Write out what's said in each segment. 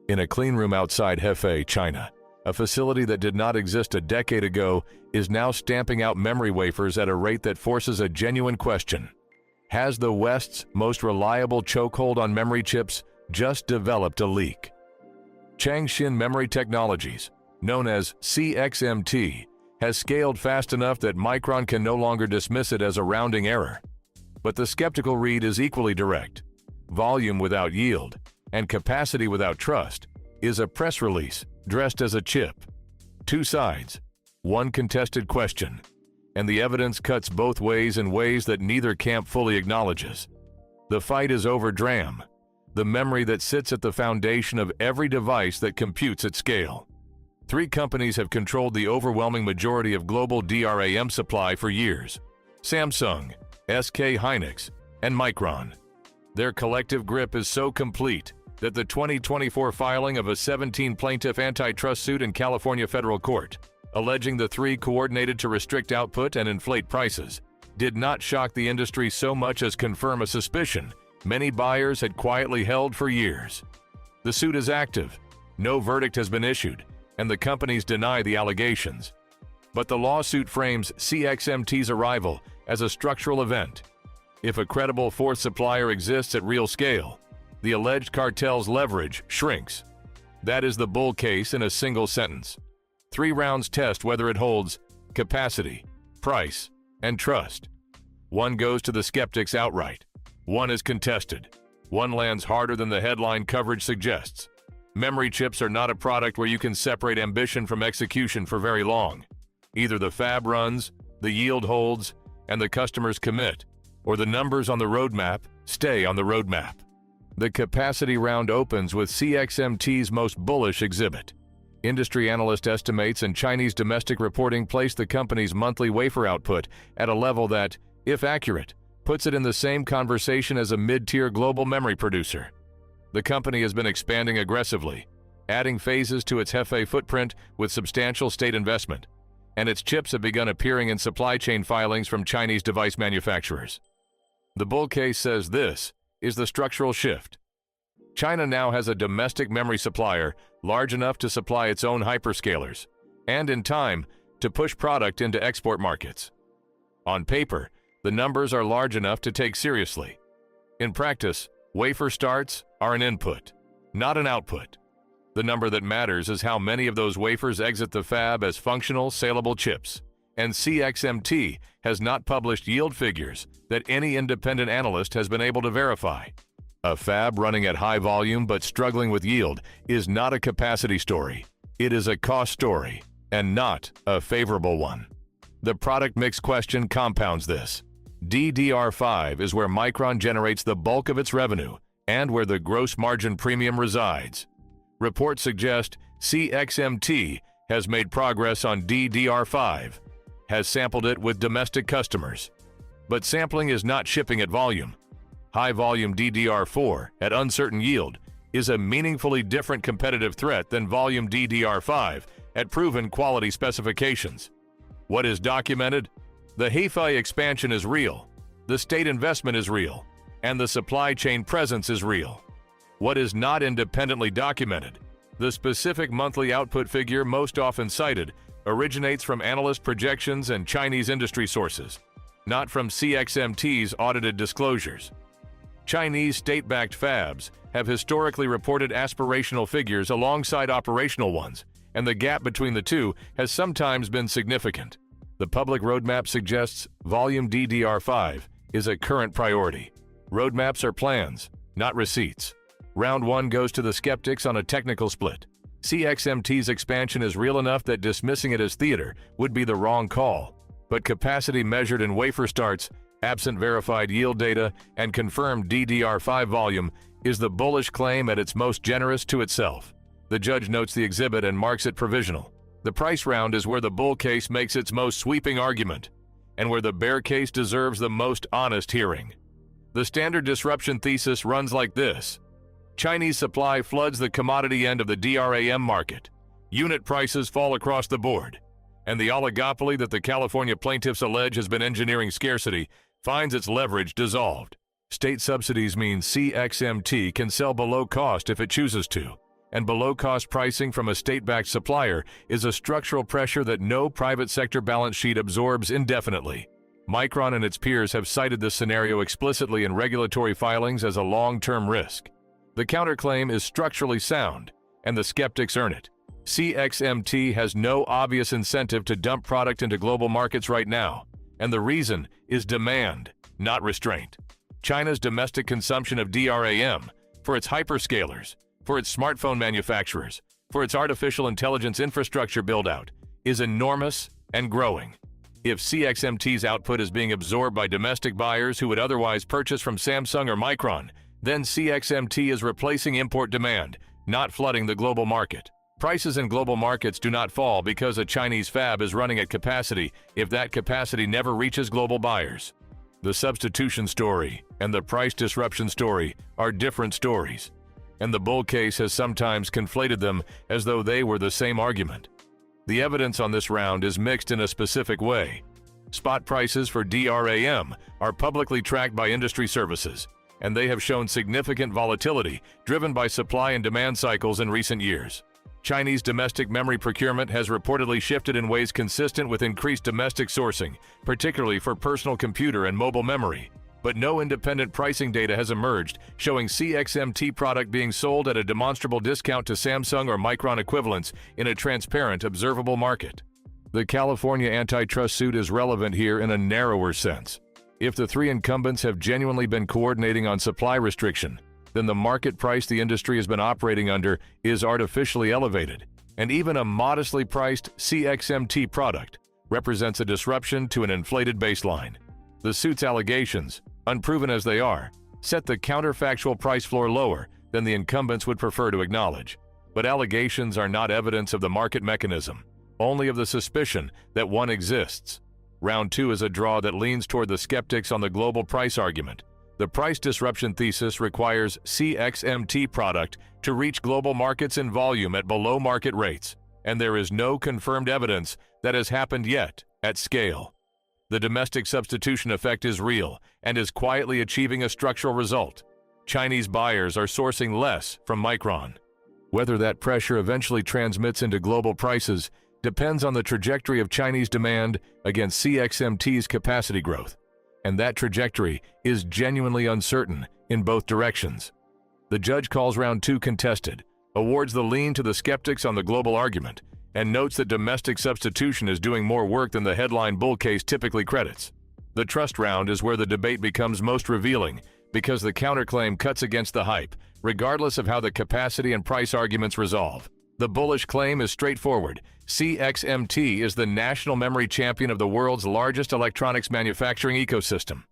In a cleanroom outside Hefei, China, a facility that did not exist a decade ago is now stamping out memory wafers at a rate that forces a genuine question. Has the West's most reliable chokehold on memory chips just developed a leak? ChangXin Memory Technologies, known as CXMT, has scaled fast enough that Micron can no longer dismiss it as a rounding error. But the skeptical read is equally direct. Volume without yield and capacity without trust is a press release dressed as a chip. Two sides, one contested question, and the evidence cuts both ways in ways that neither camp fully acknowledges. The fight is over DRAM, the memory that sits at the foundation of every device that computes at scale. Three companies have controlled the overwhelming majority of global DRAM supply for years: Samsung, SK Hynix, and Micron. Their collective grip is so complete that the 2024 filing of a 17-plaintiff antitrust suit in California federal court, alleging the three coordinated to restrict output and inflate prices, did not shock the industry so much as confirm a suspicion many buyers had quietly held for years. The suit is active, no verdict has been issued, and the companies deny the allegations. But the lawsuit frames CXMT's arrival as a structural event. If a credible fourth supplier exists at real scale, the alleged cartel's leverage shrinks. That is the bull case in a single sentence. 3 rounds test whether it holds capacity, price, and trust. One goes to the skeptics outright. One is contested. One lands harder than the headline coverage suggests. Memory chips are not a product where you can separate ambition from execution for very long. Either the fab runs, the yield holds, and the customers commit, or the numbers on the roadmap stay on the roadmap. The capacity round opens with CXMT's most bullish exhibit. Industry analyst estimates and Chinese domestic reporting place the company's monthly wafer output at a level that, if accurate, puts it in the same conversation as a mid-tier global memory producer. The company has been expanding aggressively, adding phases to its Hefei footprint with substantial state investment, and its chips have begun appearing in supply chain filings from Chinese device manufacturers. The bull case says this is the structural shift. China now has a domestic memory supplier large enough to supply its own hyperscalers, and in time, to push product into export markets. On paper, the numbers are large enough to take seriously. In practice, wafer starts are an input, not an output. The number that matters is how many of those wafers exit the fab as functional, saleable chips, and CXMT has not published yield figures that any independent analyst has been able to verify. A fab running at high volume but struggling with yield is not a capacity story. It is a cost story, and not a favorable one. The product mix question compounds this. DDR5 is where Micron generates the bulk of its revenue and where the gross margin premium resides. Reports suggest CXMT has made progress on DDR5, has sampled it with domestic customers. But sampling is not shipping at volume. High-volume DDR4 at uncertain yield is a meaningfully different competitive threat than volume DDR5 at proven quality specifications. What is documented? The Hefei expansion is real, the state investment is real, and the supply chain presence is real. What is not independently documented? The specific monthly output figure most often cited originates from analyst projections and Chinese industry sources, not from CXMT's audited disclosures. Chinese state-backed fabs have historically reported aspirational figures alongside operational ones, and the gap between the two has sometimes been significant. The public roadmap suggests volume DDR5 is a current priority. Roadmaps are plans, not receipts. Round 1 goes to the skeptics on a technical split. CXMT's expansion is real enough that dismissing it as theater would be the wrong call, but capacity measured in wafer starts, absent verified yield data, and confirmed DDR5 volume is the bullish claim at its most generous to itself. The judge notes the exhibit and marks it provisional. The price round is where the bull case makes its most sweeping argument, and where the bear case deserves the most honest hearing. The standard disruption thesis runs like this. Chinese supply floods the commodity end of the DRAM market. Unit prices fall across the board, and the oligopoly that the California plaintiffs allege has been engineering scarcity finds its leverage dissolved. State subsidies mean CXMT can sell below cost if it chooses to, and below-cost pricing from a state-backed supplier is a structural pressure that no private sector balance sheet absorbs indefinitely. Micron and its peers have cited this scenario explicitly in regulatory filings as a long-term risk. The counterclaim is structurally sound, and the skeptics earn it. CXMT has no obvious incentive to dump product into global markets right now, and the reason is demand, not restraint. China's domestic consumption of DRAM, for its hyperscalers, for its smartphone manufacturers, for its artificial intelligence infrastructure build-out, is enormous and growing. If CXMT's output is being absorbed by domestic buyers who would otherwise purchase from Samsung or Micron, then CXMT is replacing import demand, not flooding the global market. Prices in global markets do not fall because a Chinese fab is running at capacity if that capacity never reaches global buyers. The substitution story and the price disruption story are different stories, and the bull case has sometimes conflated them as though they were the same argument. The evidence on this round is mixed in a specific way. Spot prices for DRAM are publicly tracked by industry services, and they have shown significant volatility driven by supply and demand cycles in recent years. Chinese domestic memory procurement has reportedly shifted in ways consistent with increased domestic sourcing, particularly for personal computer and mobile memory. But no independent pricing data has emerged showing CXMT product being sold at a demonstrable discount to Samsung or Micron equivalents in a transparent, observable market. The California antitrust suit is relevant here in a narrower sense. If the three incumbents have genuinely been coordinating on supply restriction, then the market price the industry has been operating under is artificially elevated, and even a modestly priced CXMT product represents a disruption to an inflated baseline. The suit's allegations, unproven as they are, set the counterfactual price floor lower than the incumbents would prefer to acknowledge. But allegations are not evidence of the market mechanism, only of the suspicion that one exists. Round 2 is a draw that leans toward the skeptics on the global price argument. The price disruption thesis requires CXMT product to reach global markets in volume at below market rates, and there is no confirmed evidence that has happened yet at scale. The domestic substitution effect is real and is quietly achieving a structural result. Chinese buyers are sourcing less from Micron. Whether that pressure eventually transmits into global prices depends on the trajectory of Chinese demand against CXMT's capacity growth, and that trajectory is genuinely uncertain in both directions. The judge calls round 2 contested, awards the lean to the skeptics on the global argument, and notes that domestic substitution is doing more work than the headline bull case typically credits. The trust round is where the debate becomes most revealing because the counterclaim cuts against the hype, regardless of how the capacity and price arguments resolve. The bullish claim is straightforward. CXMT is the national memory champion of the world's largest electronics manufacturing ecosystem.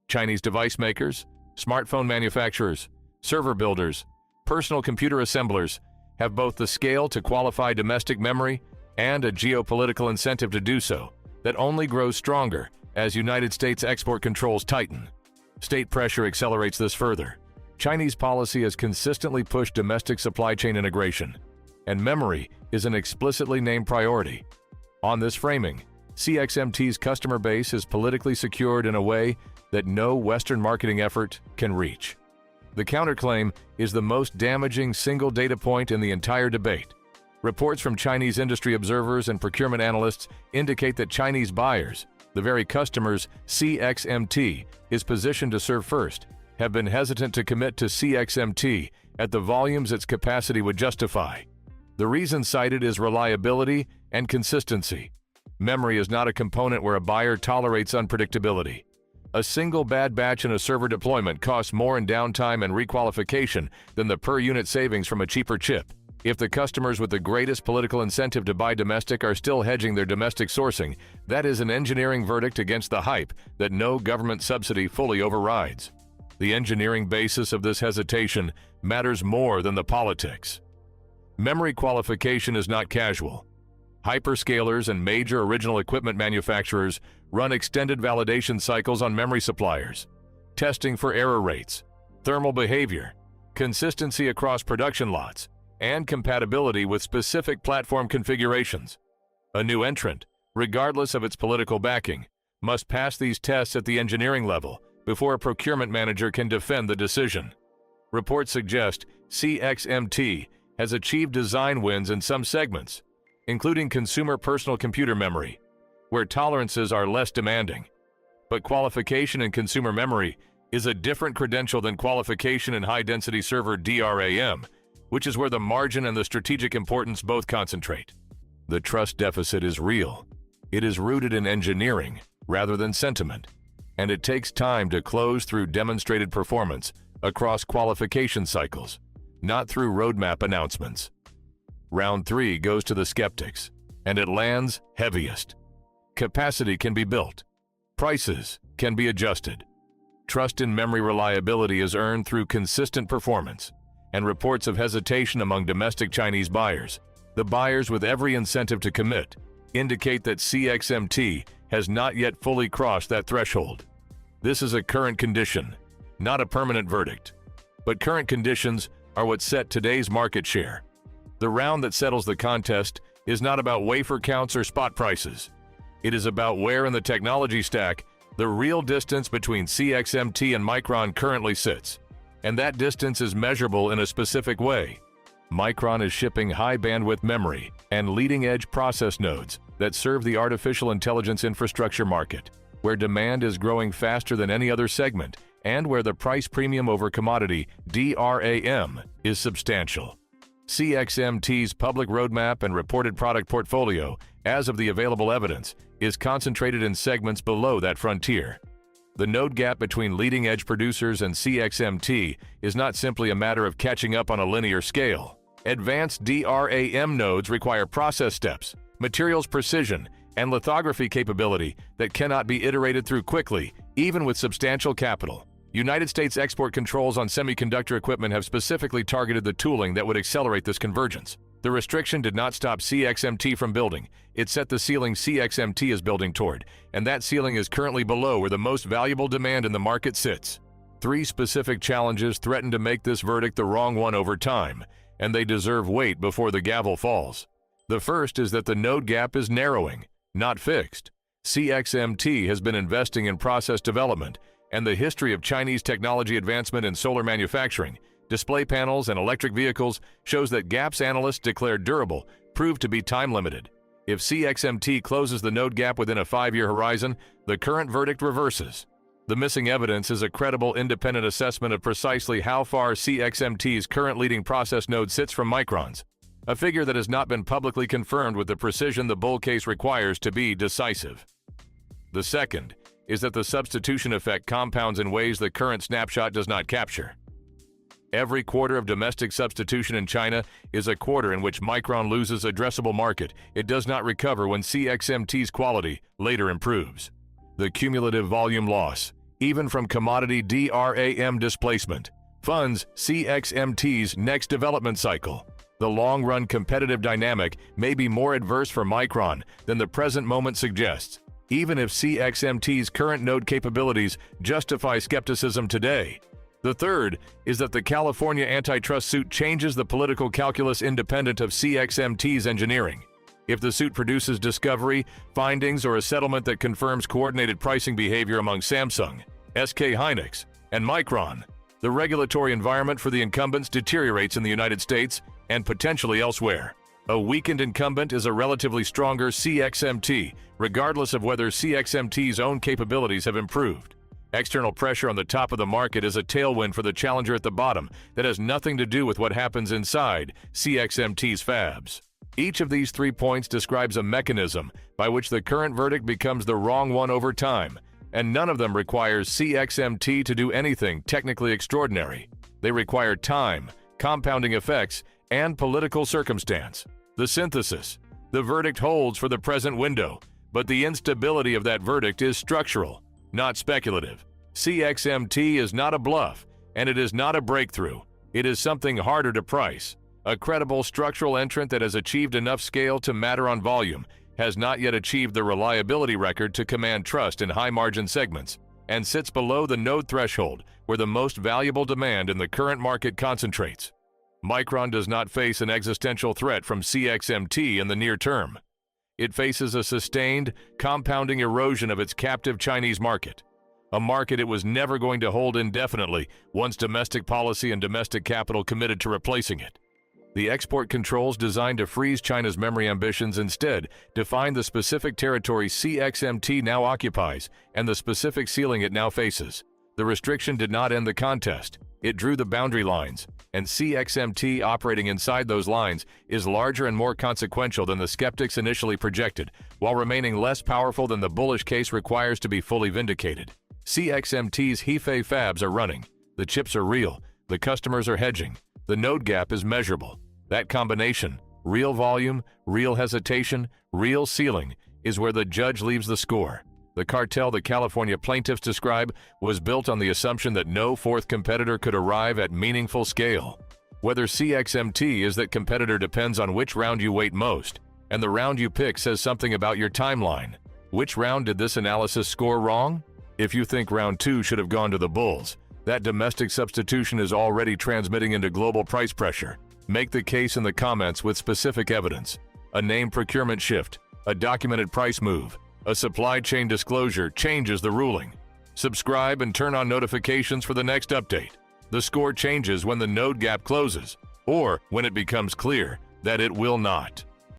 Chinese device makers, smartphone manufacturers, server builders, personal computer assemblers have both the scale to qualify domestic memory and a geopolitical incentive to do so that only grows stronger as United States export controls tighten. State pressure accelerates this further. Chinese policy has consistently pushed domestic supply chain integration, and memory is an explicitly named priority. On this framing, CXMT's customer base is politically secured in a way that no Western marketing effort can reach. The counterclaim is the most damaging single data point in the entire debate. Reports from Chinese industry observers and procurement analysts indicate that Chinese buyers, the very customers CXMT is positioned to serve first, have been hesitant to commit to CXMT at the volumes its capacity would justify. The reason cited is reliability and consistency. Memory is not a component where a buyer tolerates unpredictability. A single bad batch in a server deployment costs more in downtime and requalification than the per-unit savings from a cheaper chip. If the customers with the greatest political incentive to buy domestic are still hedging their domestic sourcing, that is an engineering verdict against the hype that no government subsidy fully overrides. The engineering basis of this hesitation matters more than the politics. Memory qualification is not casual. Hyperscalers and major original equipment manufacturers run extended validation cycles on memory suppliers, testing for error rates, thermal behavior, consistency across production lots, and compatibility with specific platform configurations. A new entrant, regardless of its political backing, must pass these tests at the engineering level before a procurement manager can defend the decision. Reports suggest CXMT has achieved design wins in some segments, including consumer personal computer memory, where tolerances are less demanding. But qualification in consumer memory is a different credential than qualification in high-density server DRAM, which is where the margin and the strategic importance both concentrate. The trust deficit is real. It is rooted in engineering rather than sentiment, and it takes time to close through demonstrated performance across qualification cycles, not through roadmap announcements. Round 3 goes to the skeptics, and it lands heaviest. Capacity can be built. Prices can be adjusted. Trust in memory reliability is earned through consistent performance, and reports of hesitation among domestic Chinese buyers, the buyers with every incentive to commit, indicate that CXMT has not yet fully crossed that threshold. This is a current condition, not a permanent verdict. But current conditions are what set today's market share. The round that settles the contest is not about wafer counts or spot prices. It is about where in the technology stack the real distance between CXMT and Micron currently sits. And that distance is measurable in a specific way. Micron is shipping high-bandwidth memory and leading-edge process nodes that serve the artificial intelligence infrastructure market, where demand is growing faster than any other segment and where the price premium over commodity DRAM is substantial. CXMT's public roadmap and reported product portfolio, as of the available evidence, is concentrated in segments below that frontier. The node gap between leading-edge producers and CXMT is not simply a matter of catching up on a linear scale. Advanced DRAM nodes require process steps, materials precision, and lithography capability that cannot be iterated through quickly, even with substantial capital. United States export controls on semiconductor equipment have specifically targeted the tooling that would accelerate this convergence. The restriction did not stop CXMT from building. It set the ceiling CXMT is building toward, and that ceiling is currently below where the most valuable demand in the market sits. 3 specific challenges threaten to make this verdict the wrong one over time, and they deserve weight before the gavel falls. The first is that the node gap is narrowing, not fixed. CXMT has been investing in process development, and the history of Chinese technology advancement in solar manufacturing, display panels, and electric vehicles shows that gaps analysts declare durable prove to be time-limited. If CXMT closes the node gap within a 5-year horizon, the current verdict reverses. The missing evidence is a credible independent assessment of precisely how far CXMT's current leading process node sits from Micron's, a figure that has not been publicly confirmed with the precision the bull case requires to be decisive. The second is that the substitution effect compounds in ways the current snapshot does not capture. Every quarter of domestic substitution in China is a quarter in which Micron loses addressable market it does not recover when CXMT's quality later improves. The cumulative volume loss, even from commodity DRAM displacement, funds CXMT's next development cycle. The long-run competitive dynamic may be more adverse for Micron than the present moment suggests, even if CXMT's current node capabilities justify skepticism today. The third is that the California antitrust suit changes the political calculus independent of CXMT's engineering. If the suit produces discovery, findings, or a settlement that confirms coordinated pricing behavior among Samsung, SK Hynix, and Micron, the regulatory environment for the incumbents deteriorates in the United States and potentially elsewhere. A weakened incumbent is a relatively stronger CXMT, regardless of whether CXMT's own capabilities have improved. External pressure on the top of the market is a tailwind for the challenger at the bottom that has nothing to do with what happens inside CXMT's fabs. Each of these 3 points describes a mechanism by which the current verdict becomes the wrong one over time, and none of them requires CXMT to do anything technically extraordinary. They require time, compounding effects, and political circumstance. The synthesis: the verdict holds for the present window, but the instability of that verdict is structural, not speculative. CXMT is not a bluff, and it is not a breakthrough. It is something harder to price. A credible structural entrant that has achieved enough scale to matter on volume has not yet achieved the reliability record to command trust in high-margin segments, and sits below the node threshold where the most valuable demand in the current market concentrates. Micron does not face an existential threat from CXMT in the near term. It faces a sustained, compounding erosion of its captive Chinese market, a market it was never going to hold indefinitely once domestic policy and domestic capital committed to replacing it. The export controls designed to freeze China's memory ambitions instead define the specific territory CXMT now occupies and the specific ceiling it now faces. The restriction did not end the contest. It drew the boundary lines, and CXMT operating inside those lines is larger and more consequential than the skeptics initially projected, while remaining less powerful than the bullish case requires to be fully vindicated. CXMT's Hefei fabs are running. The chips are real. The customers are hedging. The node gap is measurable. That combination, real volume, real hesitation, real ceiling, is where the judge leaves the score. The cartel the California plaintiffs describe was built on the assumption that no fourth competitor could arrive at meaningful scale. Whether CXMT is that competitor depends on which round you weight most, and the round you pick says something about your timeline. Which round did this analysis score wrong? If you think round 2 should have gone to the bulls, that domestic substitution is already transmitting into global price pressure. Make the case in the comments with specific evidence. A name procurement shift, a documented price move, a supply chain disclosure changes the ruling. Subscribe and turn on notifications for the next update. The score changes when the node gap closes, or when it becomes clear that it will not.